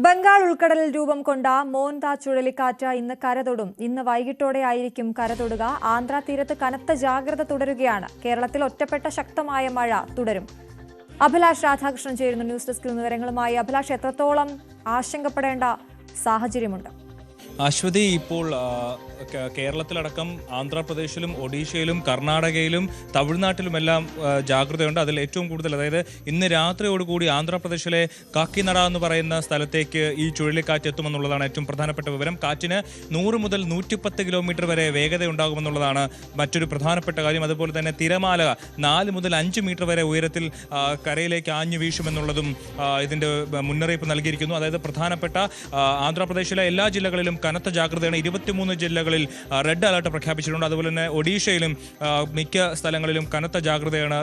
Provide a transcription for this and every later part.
ബംഗാൾ ഉൾക്കടലിൽ രൂപം കൊണ്ട മോന്ത ചുഴലിക്കാറ്റ് ഇന്ന് കരതൊടും. ഇന്ന് വൈകിട്ടോടെയായിരിക്കും കരതൊടുക. ആന്ധ്രാ തീരത്ത് കനത്ത ജാഗ്രത തുടരുകയാണ്. കേരളത്തിൽ ഒറ്റപ്പെട്ട ശക്തമായ മഴ തുടരും. അഭിലാഷ് രാധാകൃഷ്ണൻ ചേരുന്നു ന്യൂസ് ഡെസ്കിൽ നിന്ന് വിവരങ്ങളുമായി. അഭിലാഷ്, എത്രത്തോളം ആശങ്കപ്പെടേണ്ട സാഹചര്യമുണ്ട്? അശ്വതി, ഇപ്പോൾ കേരളത്തിലടക്കം ആന്ധ്രാപ്രദേശിലും ഒഡീഷയിലും കർണാടകയിലും തമിഴ്നാട്ടിലുമെല്ലാം ജാഗ്രതയുണ്ട്. അതിൽ ഏറ്റവും കൂടുതൽ, അതായത് ഇന്ന് രാത്രിയോടുകൂടി ആന്ധ്രാപ്രദേശിലെ കാക്കിനട എന്ന് പറയുന്ന സ്ഥലത്തേക്ക് ഈ ചുഴലിക്കാറ്റ് എത്തുമെന്നുള്ളതാണ് ഏറ്റവും പ്രധാനപ്പെട്ട വിവരം. കാറ്റിന് 100 മുതൽ 110 കിലോമീറ്റർ വരെ വേഗതയുണ്ടാകുമെന്നുള്ളതാണ് മറ്റൊരു പ്രധാനപ്പെട്ട കാര്യം. അതുപോലെ തന്നെ തിരമാല 4 മുതൽ 5 മീറ്റർ വരെ ഉയരത്തിൽ കരയിലേക്ക് ആഞ്ഞു വീശുമെന്നുള്ളതും ഇതിൻ്റെ മുന്നറിയിപ്പ് നൽകിയിരിക്കുന്നു. അതായത് പ്രധാനപ്പെട്ട ആന്ധ്രാപ്രദേശിലെ എല്ലാ ജില്ലകളിലും കനത്ത ജാഗ്രതയാണ്. 23 ജില്ലകളിൽ റെഡ് അലർട്ട് പ്രഖ്യാപിച്ചിട്ടുണ്ട്. അതുപോലെ തന്നെ ഒഡീഷയിലും മിക്ക സ്ഥലങ്ങളിലും കനത്ത ജാഗ്രതയാണ്.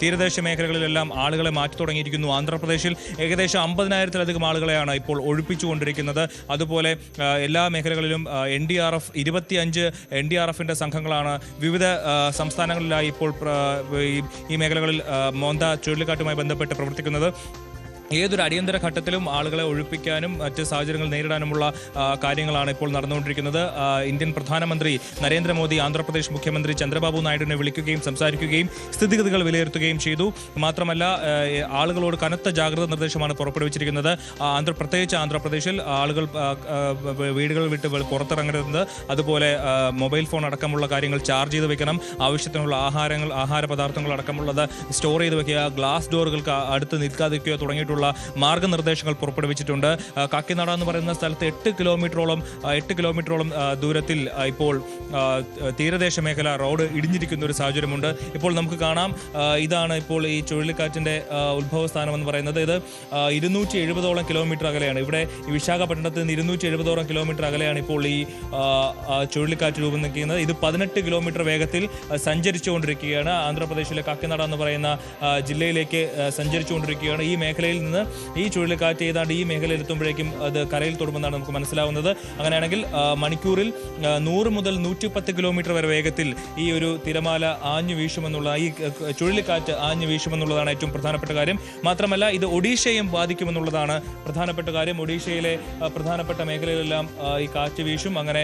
തീരദേശ മേഖലകളിലെല്ലാം ആളുകളെ മാറ്റി തുടങ്ങിയിരിക്കുന്നു. ആന്ധ്രാപ്രദേശിൽ ഏകദേശം 50,000-ത്തിലധികം ആളുകളെയാണ് ഇപ്പോൾ ഒഴിപ്പിച്ചുകൊണ്ടിരിക്കുന്നത്. അതുപോലെ എല്ലാ മേഖലകളിലും NDRF 25 NDRFിൻ്റെ സംഘങ്ങളാണ് വിവിധ സംസ്ഥാനങ്ങളിലായി ഇപ്പോൾ ഈ മേഖലകളിൽ മോന്ത ചുഴലിക്കാറ്റുമായി ബന്ധപ്പെട്ട് പ്രവർത്തിക്കുന്നത്. ഏതൊരു അടിയന്തര ഘട്ടത്തിലും ആളുകളെ ഒഴിപ്പിക്കാനും മറ്റ് സാഹചര്യങ്ങൾ നേരിടാനുമുള്ള കാര്യങ്ങളാണ് ഇപ്പോൾ നടന്നുകൊണ്ടിരിക്കുന്നത്. ഇന്ത്യൻ പ്രധാനമന്ത്രി നരേന്ദ്രമോദി ആന്ധ്രാപ്രദേശ് മുഖ്യമന്ത്രി ചന്ദ്രബാബു നായിഡുവിനെ വിളിക്കുകയും സംസാരിക്കുകയും സ്ഥിതിഗതികൾ വിലയിരുത്തുകയും ചെയ്തു. മാത്രമല്ല, ആളുകളോട് കനത്ത ജാഗ്രതാ നിർദ്ദേശമാണ് പുറപ്പെടുവിച്ചിരിക്കുന്നത്. പ്രത്യേകിച്ച് ആന്ധ്രാപ്രദേശിൽ ആളുകൾ വീടുകൾ വിട്ട് പുറത്തിറങ്ങരുത്. അതുപോലെ മൊബൈൽ ഫോൺ അടക്കമുള്ള കാര്യങ്ങൾ ചാർജ് ചെയ്ത് വെക്കണം. ആവശ്യത്തിനുള്ള ആഹാര പദാർത്ഥങ്ങൾ അടക്കമുള്ളത് സ്റ്റോർ ചെയ്ത് വെക്കുക. ഗ്ലാസ് ഡോറുകൾക്ക് അടുത്ത് നിൽക്കാതിരിക്കുക തുടങ്ങിയിട്ടുള്ള മാർഗനിർദ്ദേശങ്ങൾ പുറപ്പെടുവിച്ചിട്ടുണ്ട്. കാക്കിനട എന്ന് പറയുന്ന സ്ഥലത്ത് 8 കിലോമീറ്ററോളം ദൂരത്തിൽ ഇപ്പോൾ തീരദേശ മേഖല റോഡ് ഇടിഞ്ഞിരിക്കുന്ന ഒരു സാഹചര്യമുണ്ട്. ഇപ്പോൾ നമുക്ക് കാണാം, ഇതാണ് ഇപ്പോൾ ഈ ചുഴലിക്കാറ്റിൻ്റെ ഉത്ഭവസ്ഥാനം എന്ന് പറയുന്നത്. ഇത് 270ഓളം കിലോമീറ്റർ അകലെയാണ്. ഇവിടെ വിശാഖപട്ടണത്തിൽ നിന്ന് 270ഓളം കിലോമീറ്റർ അകലെയാണ് ഇപ്പോൾ ഈ ചുഴലിക്കാറ്റ് രൂപം നിൽക്കുന്നത്. ഇത് 18 കിലോമീറ്റർ വേഗത്തിൽ സഞ്ചരിച്ചുകൊണ്ടിരിക്കുകയാണ്. ആന്ധ്രാപ്രദേശിലെ കാക്കിനട എന്ന് പറയുന്ന ജില്ലയിലേക്ക് സഞ്ചരിച്ചുകൊണ്ടിരിക്കുകയാണ്. ഈ മേഖലയിൽ നിന്ന് ഈ ചുഴലിക്കാറ്റ് ഏതാണ്ട് ഈ മേഖലയിൽ എത്തുമ്പോഴേക്കും അത് കരയിൽ തൊടുമെന്നാണ് നമുക്ക് മനസ്സിലാവുന്നത്. അങ്ങനെയാണെങ്കിൽ മണിക്കൂറിൽ 100 മുതൽ 110 കിലോമീറ്റർ വരെ വേഗത്തിൽ ഈ ഒരു തിരമാല ആഞ്ഞു വീശുമെന്നുള്ള, ഈ ചുഴലിക്കാറ്റ് ആഞ്ഞു വീശുമെന്നുള്ളതാണ് ഏറ്റവും പ്രധാനപ്പെട്ട കാര്യം. മാത്രമല്ല, ഇത് ഒഡീഷയും ബാധിക്കുമെന്നുള്ളതാണ് പ്രധാനപ്പെട്ട കാര്യം. ഒഡീഷയിലെ പ്രധാനപ്പെട്ട മേഖലയിലെല്ലാം ഈ കാറ്റ് വീശും. അങ്ങനെ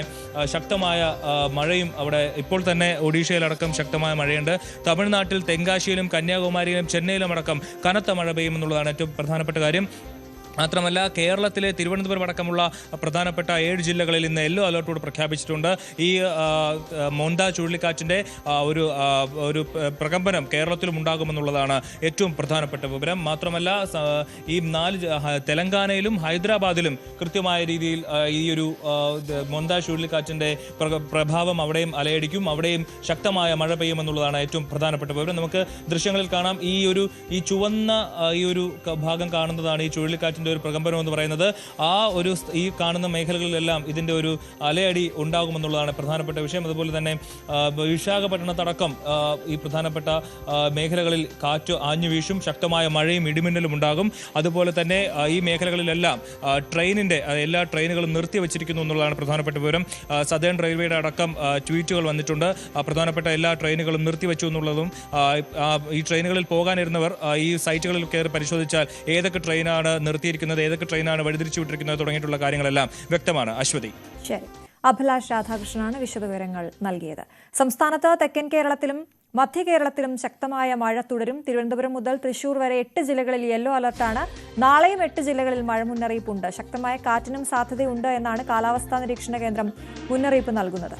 ശക്തമായ മഴയും അവിടെ ഇപ്പോൾ തന്നെ ഒഡീഷയിലടക്കം ശക്തമായ മഴയുണ്ട്. തമിഴ്നാട്ടിൽ തെങ്കാശിയിലും കന്യാകുമാരിയിലും ചെന്നൈയിലും അടക്കം കനത്ത മഴ പെയ്യുമെന്നുള്ളതാണ് ഏറ്റവും പ്രധാനപ്പെട്ട കാര്യം. മാത്രമല്ല, കേരളത്തിലെ തിരുവനന്തപുരം അടക്കമുള്ള പ്രധാനപ്പെട്ട 7 ജില്ലകളിൽ ഇന്ന് യെല്ലോ അലർട്ടോട് പ്രഖ്യാപിച്ചിട്ടുണ്ട്. ഈ മോന്ത ചുഴലിക്കാറ്റിൻ്റെ ഒരു പ്രകമ്പനം കേരളത്തിലും ഉണ്ടാകുമെന്നുള്ളതാണ് ഏറ്റവും പ്രധാനപ്പെട്ട വിവരം. മാത്രമല്ല, ഈ 4 തെലങ്കാനയിലും ഹൈദരാബാദിലും കൃത്യമായ രീതിയിൽ ഈ ഒരു മോന്ത ചുഴലിക്കാറ്റിൻ്റെ പ്രഭാവം അവിടെയും അലയടിക്കും. അവിടെയും ശക്തമായ മഴ പെയ്യുമെന്നുള്ളതാണ് ഏറ്റവും പ്രധാനപ്പെട്ട വിവരം. നമുക്ക് ദൃശ്യങ്ങളിൽ കാണാം, ഈ ചുവന്ന ഈ ഒരു ഭാഗം കാണുന്നതാണ് ഈ ചുഴലിക്കാറ്റ് ഒരു പ്രകമ്പനം എന്ന് പറയുന്നത്. ഈ കാണുന്ന മേഖലകളിലെല്ലാം ഇതിൻ്റെ ഒരു അലയടി ഉണ്ടാകുമെന്നുള്ളതാണ് പ്രധാനപ്പെട്ട വിഷയം. അതുപോലെ തന്നെ വിശാഖപട്ടണത്തടക്കം ഈ പ്രധാനപ്പെട്ട മേഖലകളിൽ കാറ്റ് ആഞ്ഞു വീശും. ശക്തമായ മഴയും ഇടിമിന്നലും ഉണ്ടാകും. അതുപോലെ തന്നെ ഈ മേഖലകളിലെല്ലാം എല്ലാ ട്രെയിനുകളും നിർത്തിവെച്ചിരിക്കുന്നു എന്നുള്ളതാണ് പ്രധാനപ്പെട്ട വിവരം. സദേൺ റെയിൽവേയുടെ അടക്കം ട്വീറ്റുകൾ വന്നിട്ടുണ്ട്. പ്രധാനപ്പെട്ട എല്ലാ ട്രെയിനുകളും നിർത്തിവെച്ചു എന്നുള്ളതും, ഈ ട്രെയിനുകളിൽ പോകാനിരുന്നവർ ഈ സൈറ്റുകളിൽ കയറി പരിശോധിച്ചാൽ ഏതൊക്കെ ട്രെയിനാണ് ഏതൊക്കെ ട്രെയിനാണ് വഴിതിരിച്ചു വിട്ടിരിക്കുന്നത് തുടങ്ങിയിട്ടുള്ള കാര്യങ്ങളെല്ലാം വ്യക്തമാണ്. അശ്വതി, ശരി. അഭിലാഷ് രാധാകൃഷ്ണനാണ് വിശദവിവരങ്ങൾ നൽകിയത്. സംസ്ഥാനത്ത് തെക്കൻ കേരളത്തിലും മധ്യ കേരളത്തിലും ശക്തമായ മഴ തുടരും. തിരുവനന്തപുരം മുതൽ തൃശൂർ വരെ 8 ജില്ലകളിൽ യെല്ലോ അലർട്ടാണ്. നാളെയും 8 ജില്ലകളിൽ മഴ മുന്നറിയിപ്പുണ്ട്. ശക്തമായ കാറ്റിനും സാധ്യതയുണ്ട് എന്നാണ് കാലാവസ്ഥാ നിരീക്ഷണ കേന്ദ്രം മുന്നറിയിപ്പ് നൽകുന്നത്.